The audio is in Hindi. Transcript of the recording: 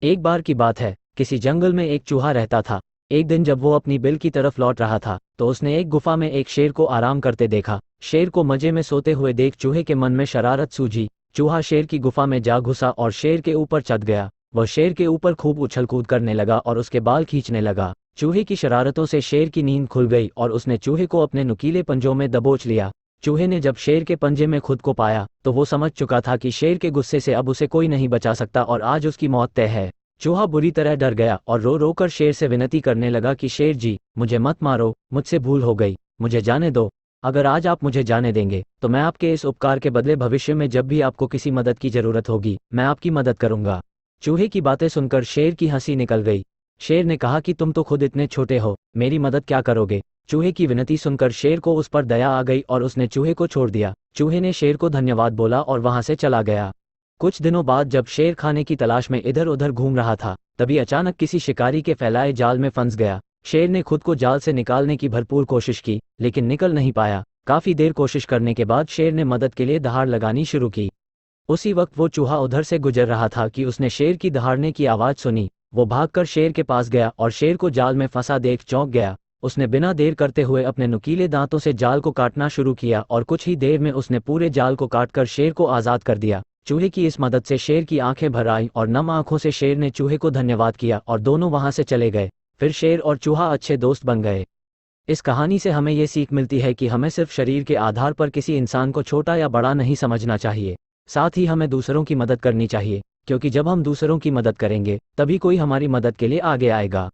एक बार की बात है, किसी जंगल में एक चूहा रहता था। एक दिन जब वो अपनी बिल की तरफ लौट रहा था तो उसने एक गुफा में एक शेर को आराम करते देखा। शेर को मजे में सोते हुए देख चूहे के मन में शरारत सूझी। चूहा शेर की गुफा में जा घुसा और शेर के ऊपर चढ़ गया। वह शेर के ऊपर खूब उछल कूद करने लगा और उसके बाल खींचने लगा। चूहे की शरारतों से शेर की नींद खुल गई और उसने चूहे को अपने नुकीले पंजों में दबोच लिया। चूहे ने जब शेर के पंजे में खुद को पाया तो वो समझ चुका था कि शेर के गुस्से से अब उसे कोई नहीं बचा सकता और आज उसकी मौत तय है। चूहा बुरी तरह डर गया और रो रो कर शेर से विनती करने लगा कि शेर जी, मुझे मत मारो, मुझसे भूल हो गई, मुझे जाने दो। अगर आज आप मुझे जाने देंगे तो मैं आपके इस उपकार के बदले भविष्य में जब भी आपको किसी मदद की जरूरत होगी मैं आपकी मदद करूंगा। चूहे की बातें सुनकर शेर की हंसी निकल गई। शेर ने कहा कि तुम तो खुद इतने छोटे हो, मेरी मदद क्या करोगे। चूहे की विनती सुनकर शेर को उस पर दया आ गई और उसने चूहे को छोड़ दिया। चूहे ने शेर को धन्यवाद बोला और वहां से चला गया। कुछ दिनों बाद जब शेर खाने की तलाश में इधर उधर घूम रहा था तभी अचानक किसी शिकारी के फैलाए जाल में फंस गया। शेर ने खुद को जाल से निकालने की भरपूर कोशिश की लेकिन निकल नहीं पाया। काफी देर कोशिश करने के बाद शेर ने मदद के लिए दहाड़ लगानी शुरू की। उसी वक्त वो चूहा उधर से गुजर रहा था कि उसने शेर की दहाड़ने की आवाज सुनी। वो भागकर शेर के पास गया और शेर को जाल में फंसा देख चौंक गया। उसने बिना देर करते हुए अपने नुकीले दांतों से जाल को काटना शुरू किया और कुछ ही देर में उसने पूरे जाल को काटकर शेर को आज़ाद कर दिया। चूहे की इस मदद से शेर की आंखें भर आईं और नम आंखों से शेर ने चूहे को धन्यवाद किया और दोनों वहां से चले गए। फिर शेर और चूहा अच्छे दोस्त बन गए। इस कहानी से हमें ये सीख मिलती है कि हमें सिर्फ शरीर के आधार पर किसी इंसान को छोटा या बड़ा नहीं समझना चाहिए। साथ ही हमें दूसरों की मदद करनी चाहिए, क्योंकि जब हम दूसरों की मदद करेंगे तभी कोई हमारी मदद के लिए आगे आएगा।